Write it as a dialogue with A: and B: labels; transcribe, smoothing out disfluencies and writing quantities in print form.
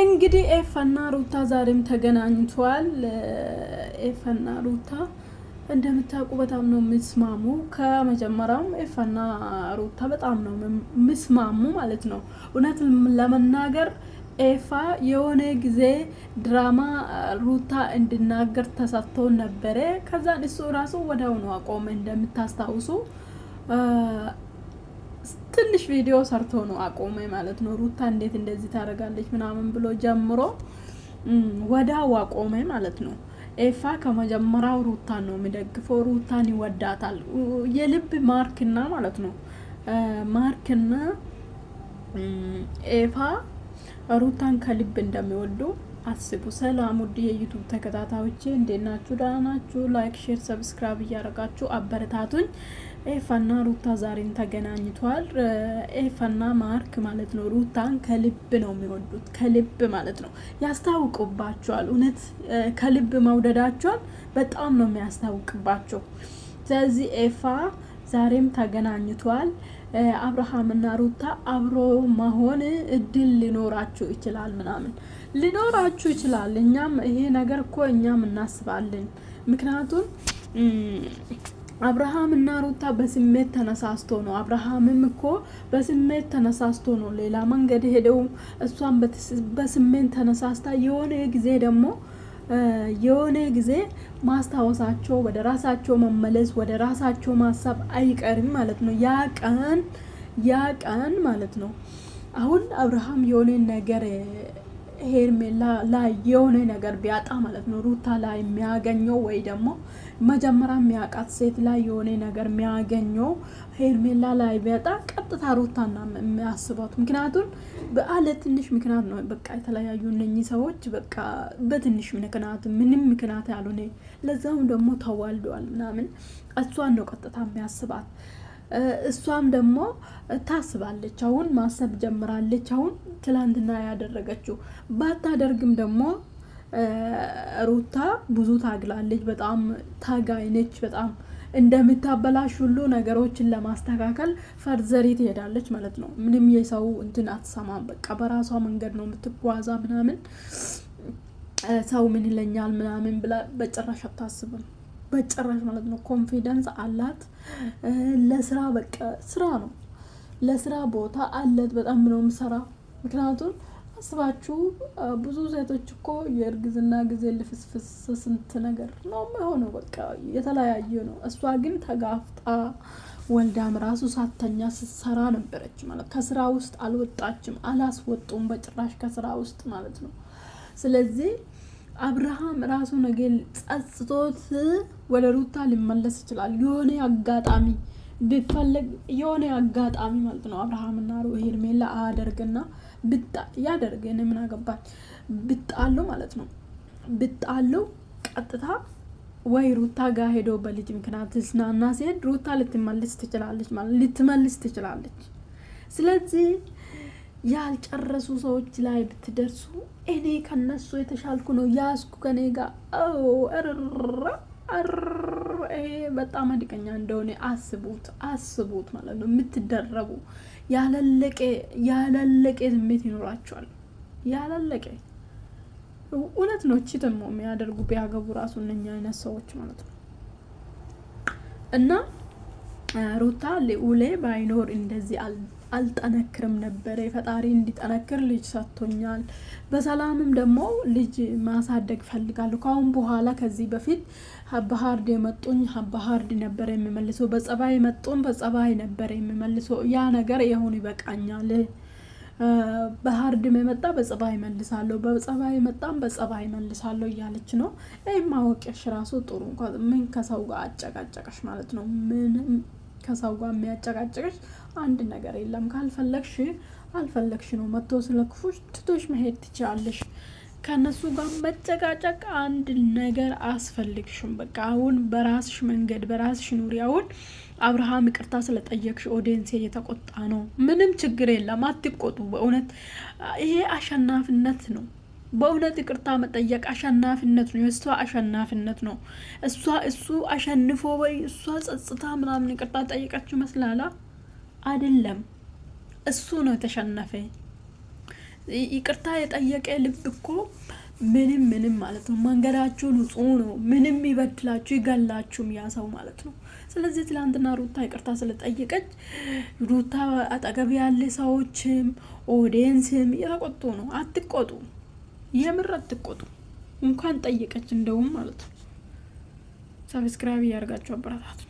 A: እንግዲህ ኤፋና ሩታ ዛሬም ተገናኝቷል። ኤፋና ሩታ እንደምታውቁ በጣም ነው የሚስማሙ። ከመጀመሪያውም ኤፋና ሩታ በጣም ነው የሚስማሙ ማለት ነው። እውነት ለመናገር ኤፋ የሆነ ጊዜ ድራማ ሩታ እንድናገር ተሰጥቶ ነበረ። ከዛን እሱ ራሱ ወዲያው ነው አቆመ። እንደምታስታውሱ ትንሽ ቪዲዮ ሰርቶ ነው አቆመ ማለት ነው። ሩታ እንዴት እንደዚህ ታደርጋለች ምናምን ብሎ ጀምሮ ወዲያው አቆመ ማለት ነው። ኤፋ ከመጀመሪያው ሩታን ነው የሚደግፈው። ሩታን ይወዳታል። የልብ ማርክና ማለት ነው። ማርክና ኤፋ ሩታን ከልብ እንደሚወዱ አስቡ። ሰላም ውድ የዩቲዩብ ተከታታዮቼ እንዴት ናችሁ? ደህና ናችሁ? ላይክ፣ ሼር፣ ሰብስክራይብ እያደረጋችሁ አበረታቱኝ። ኤፋና ሩታ ዛሬም ተገናኝቷል። ኤፋና ማርክ ማለት ነው ሩታን ከልብ ነው የሚወዱት። ከልብ ማለት ነው ያስታውቅባቸዋል። እውነት ከልብ መውደዳቸውን በጣም ነው የሚያስታውቅባቸው። ስለዚህ ኤፋ ዛሬም ተገናኝቷል። አብርሃምና ሩታ አብሮ መሆን እድል ሊኖራችሁ ይችላል፣ ምናምን ሊኖራችሁ ይችላል። እኛም ይሄ ነገር እኮ እኛም እናስባለን። ምክንያቱም አብርሃም እና ሩታ በስሜት ተነሳስቶ ነው። አብርሃምም እኮ በስሜት ተነሳስቶ ነው ሌላ መንገድ ሄደው፣ እሷን በስሜት ተነሳስታ የሆነ ጊዜ ማስታወሳቸው ወደ ራሳቸው መመለስ ወደ ራሳቸው ማሰብ አይቀርም ማለት ነው። ያ ቀን ማለት ነው። አሁን አብርሃም የሆነ ነገር ሄርሜላ ላይ የሆነ ነገር ቢያጣ ማለት ነው ሩታ ላይ የሚያገኘው ወይ ደግሞ መጀመሪያ የሚያውቃት ሴት ላይ የሆነ ነገር የሚያገኘው ሄርሜላ ላይ ቢያጣ ቀጥታ ሩታና የሚያስባት። ምክንያቱም በአለ ትንሽ ምክንያት ነው በቃ የተለያዩ እነኚህ ሰዎች በቃ በትንሽ ምክንያት ምንም ምክንያት ያልሆነ ለዛም ደግሞ ተዋልደዋል ምናምን እሷን ነው ቀጥታ የሚያስባት። እሷም ደግሞ ታስባለች። አሁን ማሰብ ጀምራለች። አሁን ትላንትና ያደረገችው ባታደርግም ደግሞ ሩታ ብዙ ታግላለች። በጣም ታጋይ ነች። በጣም እንደምታበላሽ ሁሉ ነገሮችን ለማስተካከል ፈርዘሪ ትሄዳለች ማለት ነው። ምንም የሰው እንትን አትሰማም። በቃ በራሷ መንገድ ነው የምትጓዛ ምናምን። ሰው ምን ይለኛል ምናምን ብላ በጭራሽ አታስብም። በጭራሽ ማለት ነው። ኮንፊደንስ አላት። ለስራ በቃ ስራ ነው። ለስራ ቦታ አለት። በጣም ነው የምሰራ። ምክንያቱም አስባችሁ ብዙ ሴቶች እኮ የእርግዝና ጊዜ ልፍስፍስ ስንት ነገር ነው የሆነው። በቃ የተለያየ ነው። እሷ ግን ተጋፍጣ ወልዳም ራሱ ሳተኛ ስትሰራ ነበረች ማለት። ከስራ ውስጥ አልወጣችም። አላስወጡም በጭራሽ ከስራ ውስጥ ማለት ነው። ስለዚህ አብርሃም ራሱ ነገር ጸጽቶት ወደ ሩታ ሊመለስ ይችላል። የሆነ አጋጣሚ ቢፈልግ የሆነ አጋጣሚ ማለት ነው። አብርሃምና ሄርሜላ አደርግና ያደርገን ምን አገባኝ ብጣሉ ማለት ነው። ብጣሉ ቀጥታ ወይ ሩታ ጋር ሄዶ በልጅ ምክንያት ስናና ሲሄድ ሩታ ልትመልስ ትችላለች ማለት ልትመልስ ትችላለች። ስለዚህ ያልጨረሱ ሰዎች ላይ ብትደርሱ እኔ ከነሱ የተሻልኩ ነው ያስኩ ከኔ ጋር በጣም አድቀኛ እንደሆነ አስቡት ማለት ነው። የምትደረቡ ያላለቀ ስሜት ይኖራቸዋል። ያላለቀ እውነት ነው። እቺ ደግሞ የሚያደርጉ ቢያገቡ ራሱ እነኛ አይነት ሰዎች ማለት ነው። እና ሩታ ልዑሌ ባይኖር እንደዚህ አልጠነክርም ነበረ። ፈጣሪ እንዲጠነክር ልጅ ሰጥቶኛል። በሰላምም ደግሞ ልጅ ማሳደግ ፈልጋለሁ። ካሁን በኋላ ከዚህ በፊት በሀርድ የመጡኝ በሀርድ ነበር የሚመልሰው፣ በጸባይ የመጡን በጸባይ ነበር የሚመልሰው። ያ ነገር ይሁን ይበቃኛል። በሀርድ የመጣ በጸባይ መልሳለሁ፣ በጸባይ የመጣም በጸባይ መልሳለሁ እያለች ነው። ይሄ ማወቅሽ ራሱ ጥሩ። ምን ከሰው ጋር አጨቃጨቀሽ ማለት ነው? ምን ከሰው ጋር የሚያጨቃጨቅሽ አንድ ነገር የለም። አልፈለግሽ ነው መጥቶ ስለክፉሽ ትቶሽ መሄድ ትችላለሽ። ከነሱ ጋር መጨቃጨቅ አንድ ነገር አስፈልግሽም። በቃ አሁን በራስሽ መንገድ በራስሽ ኑሪ። አሁን አብርሃም ይቅርታ ስለጠየቅሽ ኦዲየንስ እየተቆጣ ነው። ምንም ችግር የለም፣ አትቆጡ። በእውነት ይሄ አሸናፊነት ነው። በእውነት ይቅርታ መጠየቅ አሸናፊነት ነው። የእሷ አሸናፊነት ነው። እሱ አሸንፎ ወይ እሷ ጸጽታ ምናምን ይቅርታ ጠይቀችው መስላላ አይደለም። እሱ ነው የተሸነፈ። ይቅርታ የጠየቀ ልብ እኮ ምንም ማለት ነው። መንገዳችሁ ንጹህ ነው። ምንም ይበድላችሁ ይገላችሁም ያ ሰው ማለት ነው። ስለዚህ ትላንትና ሩታ ይቅርታ ስለጠየቀች ሩታ አጠገብ ያለ ሰዎችም ኦዲየንስም የተቆጡ ነው። አትቆጡ፣ የምር አትቆጡ። እንኳን ጠየቀች እንደውም ማለት ነው። ሰብስክራይብ ያርጋችሁ አበረታቱ።